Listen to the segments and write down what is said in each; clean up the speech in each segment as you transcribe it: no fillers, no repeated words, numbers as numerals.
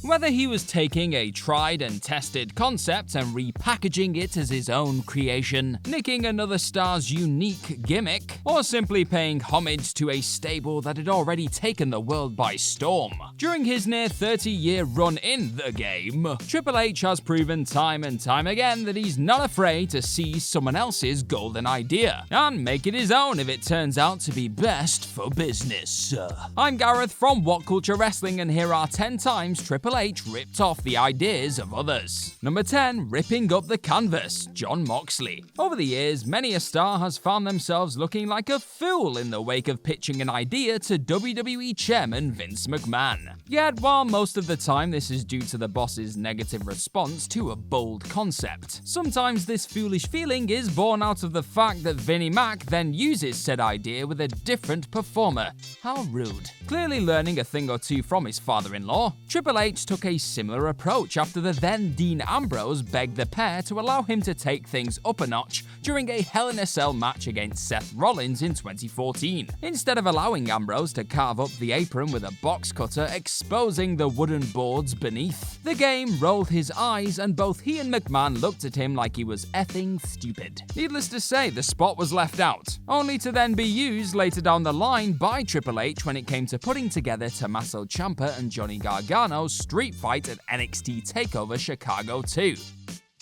Whether he was taking a tried and tested concept and repackaging it as his own creation, nicking another star's unique gimmick, or simply paying homage to a stable that had already taken the world by storm. During his near 30-year run in the game, Triple H has proven time and time again that he's not afraid to seize someone else's golden idea and make it his own if it turns out to be best for business. I'm Gareth from What Culture Wrestling, and here are 10 times Triple H ripped off the ideas of others. Number 10. Ripping up the canvas, Jon Moxley. Over the years, many a star has found themselves looking like a fool in the wake of pitching an idea to WWE Chairman Vince McMahon. Yet, while most of the time this is due to the boss's negative response to a bold concept, sometimes this foolish feeling is born out of the fact that Vinnie Mac then uses said idea with a different performer. How rude. Clearly learning a thing or two from his father-in-law, Triple H took a similar approach after the then Dean Ambrose begged the pair to allow him to take things up a notch during a Hell in a Cell match against Seth Rollins in 2014. Instead of allowing Ambrose to carve up the apron with a box cutter exposing the wooden boards beneath, the game rolled his eyes and both he and McMahon looked at him like he was effing stupid. Needless to say, the spot was left out, only to then be used later down the line by Triple H when it came to putting together Tommaso Ciampa and Johnny Gargano's street fight at NXT TakeOver Chicago 2.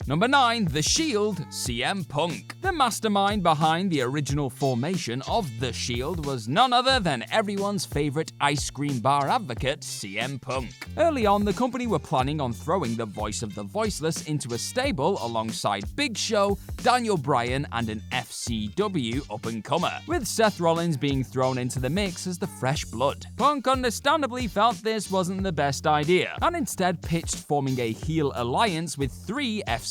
Number 9. The Shield, CM Punk. The mastermind behind the original formation of The Shield was none other than everyone's favorite ice cream bar advocate, CM Punk. Early on, the company were planning on throwing the voice of the voiceless into a stable alongside Big Show, Daniel Bryan, and an FCW up-and-comer, with Seth Rollins being thrown into the mix as the fresh blood. Punk understandably felt this wasn't the best idea, and instead pitched forming a heel alliance with 3 FCW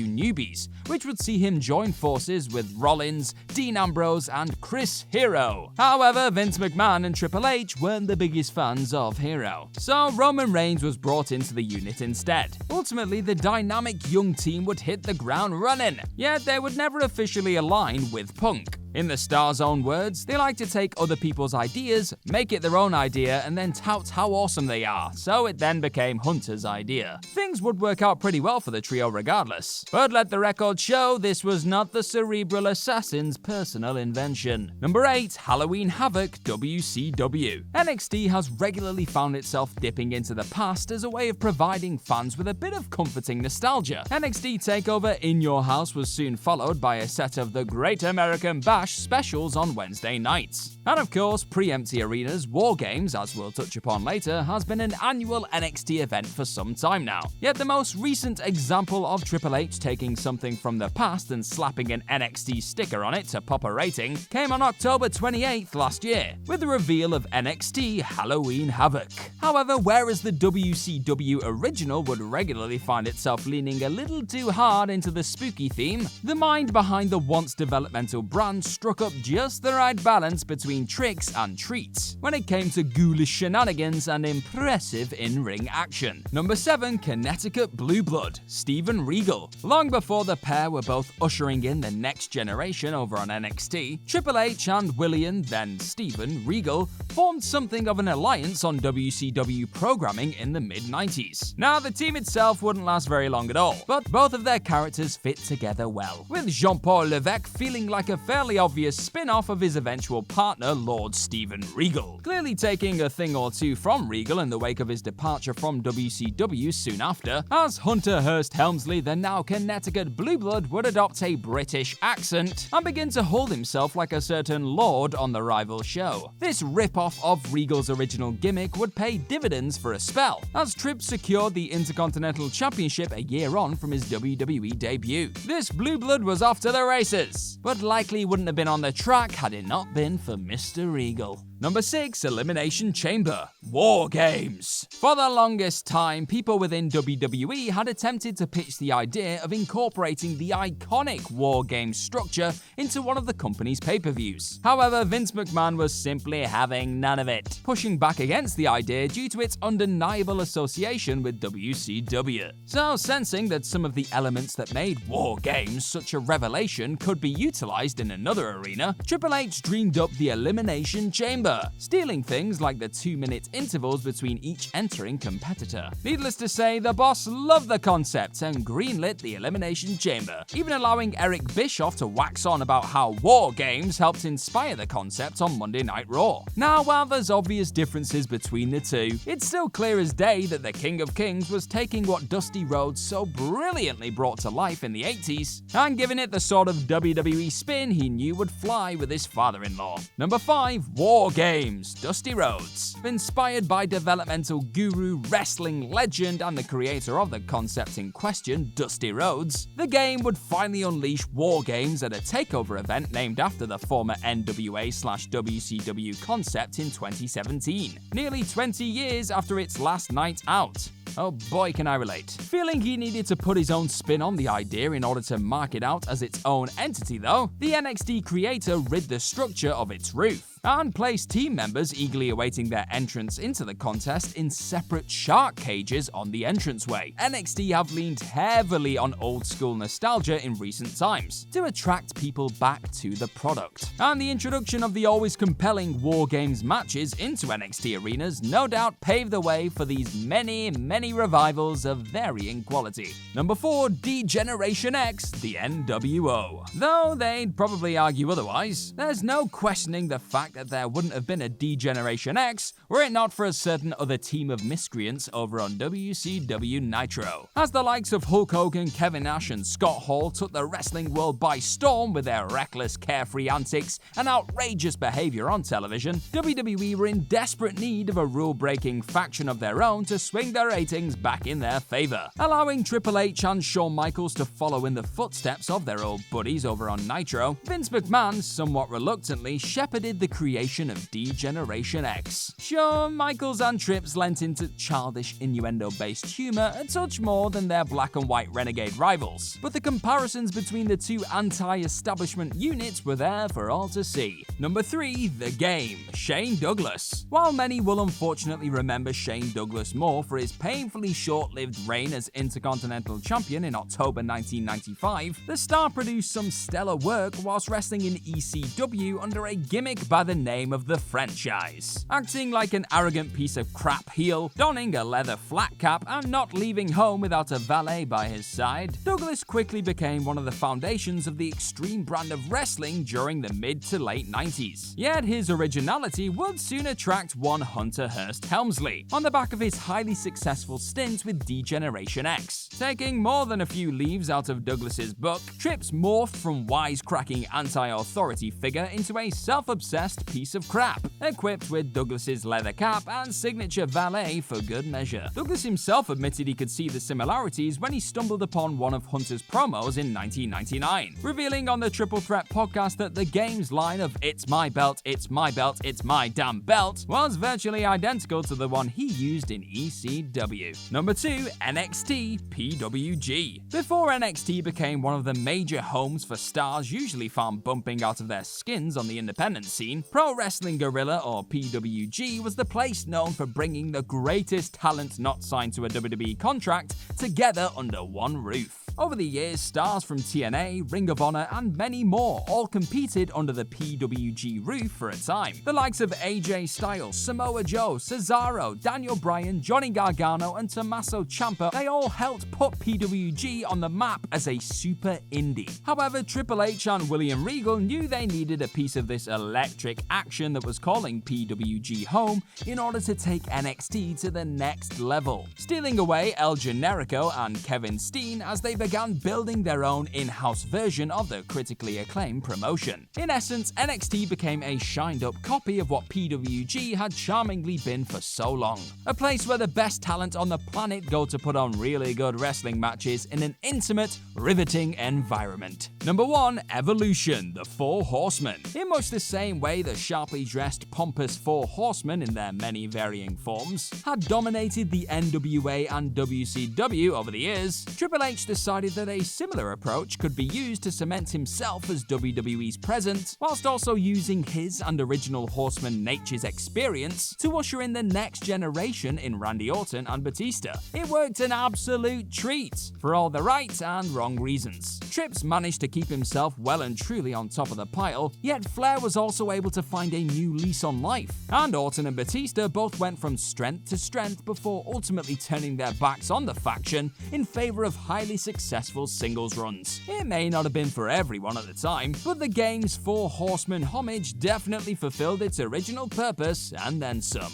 newbies, which would see him join forces with Rollins, Dean Ambrose, and Chris Hero. However, Vince McMahon and Triple H weren't the biggest fans of Hero, so Roman Reigns was brought into the unit instead. Ultimately, the dynamic young team would hit the ground running, yet they would never officially align with Punk. In the star's own words, they like to take other people's ideas, make it their own idea, and then tout how awesome they are, so it then became Hunter's idea. Things would work out pretty well for the trio regardless, but let the record show this was not the cerebral assassin's personal invention. Number 8. Halloween Havoc, WCW. NXT has regularly found itself dipping into the past as a way of providing fans with a bit of comforting nostalgia. NXT TakeOver In Your House was soon followed by a set of the Great American Bash specials on Wednesday nights. And of course, pre-empty arenas, War Games, as we'll touch upon later, has been an annual NXT event for some time now. Yet the most recent example of Triple H taking something from the past and slapping an NXT sticker on it to pop a rating came on October 28th last year, with the reveal of NXT Halloween Havoc. However, whereas the WCW original would regularly find itself leaning a little too hard into the spooky theme, the mind behind the once developmental brand struck up just the right balance between tricks and treats when it came to ghoulish shenanigans and impressive in-ring action. Number 7. Connecticut Blue Blood, Steven Regal. Long before the pair were both ushering in the next generation over on NXT, Triple H and William, then Steven Regal, formed something of an alliance on WCW programming in the mid-90s. Now, the team itself wouldn't last very long at all, but both of their characters fit together well, with Jean-Paul Levesque feeling like a fairly obvious spin-off of his eventual partner, Lord Steven Regal. Clearly taking a thing or two from Regal in the wake of his departure from WCW soon after, as Hunter Hearst Helmsley, the now Connecticut Blue Blood, would adopt a British accent and begin to hold himself like a certain lord on the rival show. This rip-off of Regal's original gimmick would pay dividends for a spell, as Tripp secured the Intercontinental Championship a year on from his WWE debut. This Blue Blood was off to the races, but likely wouldn't have been on the track had it not been for Mr. Regal. Number 6. Elimination Chamber, War Games. For the longest time, people within WWE had attempted to pitch the idea of incorporating the iconic War Games structure into one of the company's pay-per-views. However, Vince McMahon was simply having none of it, pushing back against the idea due to its undeniable association with WCW. So, sensing that some of the elements that made War Games such a revelation could be utilized in another arena, Triple H dreamed up the Elimination Chamber, favor, stealing things like the 2-minute intervals between each entering competitor. Needless to say, the boss loved the concept and greenlit the Elimination Chamber, even allowing Eric Bischoff to wax on about how War Games helped inspire the concept on Monday Night Raw. Now, while there's obvious differences between the two, it's still clear as day that the King of Kings was taking what Dusty Rhodes so brilliantly brought to life in the 80s and giving it the sort of WWE spin he knew would fly with his father-in-law. Number 5. War Games, Dusty Rhodes. Inspired by developmental guru, wrestling legend, and the creator of the concept in question, Dusty Rhodes, the game would finally unleash War Games at a takeover event named after the former NWA/WCW concept in 2017, nearly 20 years after its last night out. Oh boy, can I relate. Feeling he needed to put his own spin on the idea in order to mark it out as its own entity though, the NXT creator rid the structure of its roof and placed team members eagerly awaiting their entrance into the contest in separate shark cages on the entranceway. NXT have leaned heavily on old school nostalgia in recent times to attract people back to the product. And the introduction of the always compelling War Games matches into NXT arenas no doubt paved the way for these many revivals of varying quality. Number 4. Degeneration X, the NWO. Though they'd probably argue otherwise, there's no questioning the fact that there wouldn't have been a Degeneration X were it not for a certain other team of miscreants over on WCW Nitro. As the likes of Hulk Hogan, Kevin Nash, and Scott Hall took the wrestling world by storm with their reckless, carefree antics and outrageous behavior on television, WWE were in desperate need of a rule-breaking faction of their own to swing their ratings back in their favor. Allowing Triple H and Shawn Michaels to follow in the footsteps of their old buddies over on Nitro, Vince McMahon somewhat reluctantly shepherded the creation of Degeneration X. Sure, Michaels and Trips lent into childish innuendo-based humor a touch more than their black and white renegade rivals, but the comparisons between the two anti-establishment units were there for all to see. Number 3. The Game, Shane Douglas. While many will unfortunately remember Shane Douglas more for his painfully short-lived reign as Intercontinental Champion in October 1995, the star produced some stellar work whilst wrestling in ECW under a gimmick by the name of the Franchise. Acting like an arrogant piece of crap heel, donning a leather flat cap, and not leaving home without a valet by his side, Douglas quickly became one of the foundations of the extreme brand of wrestling during the mid to late 90s. Yet his originality would soon attract one Hunter Hearst Helmsley, on the back of his highly successful stint with Degeneration X. Taking more than a few leaves out of Douglas's book, Trips morphed from wisecracking anti-authority figure into a self-obsessed piece of crap, equipped with Douglas's leather cap and signature valet for good measure. Douglas himself admitted he could see the similarities when he stumbled upon one of Hunter's promos in 1999, revealing on the Triple Threat podcast that the Game's line of "It's my belt, it's my belt, it's my damn belt" was virtually identical to the one he used in ECW. Number 2. NXT PWG. Before NXT became one of the major homes for stars usually found bumping out of their skins on the independent scene, Pro Wrestling Guerrilla, or PWG, was the place known for bringing the greatest talent not signed to a WWE contract together under one roof. Over the years, stars from TNA, Ring of Honor, and many more all competed under the PWG roof for a time. The likes of AJ Styles, Samoa Joe, Cesaro, Daniel Bryan, Johnny Gargano, and Tommaso Ciampa, they all helped put PWG on the map as a super indie. However, Triple H and William Regal knew they needed a piece of this electric action that was calling PWG home in order to take NXT to the next level, stealing away El Generico and Kevin Steen as they began building their own in-house version of the critically acclaimed promotion. In essence, NXT became a shined-up copy of what PWG had charmingly been for so long. A place where the best talent on the planet go to put on really good wrestling matches in an intimate, riveting environment. Number 1. Evolution, the Four Horsemen. In much the same way the sharply dressed, pompous Four Horsemen in their many varying forms had dominated the NWA and WCW over the years, Triple H decided decided that a similar approach could be used to cement himself as WWE's presence, whilst also using his and original Horseman Nature's experience to usher in the next generation in Randy Orton and Batista. It worked an absolute treat, for all the right and wrong reasons. Trips managed to keep himself well and truly on top of the pile, yet Flair was also able to find a new lease on life, and Orton and Batista both went from strength to strength before ultimately turning their backs on the faction in favor of highly successful singles runs. It may not have been for everyone at the time, but the game's Four Horsemen homage definitely fulfilled its original purpose and then some.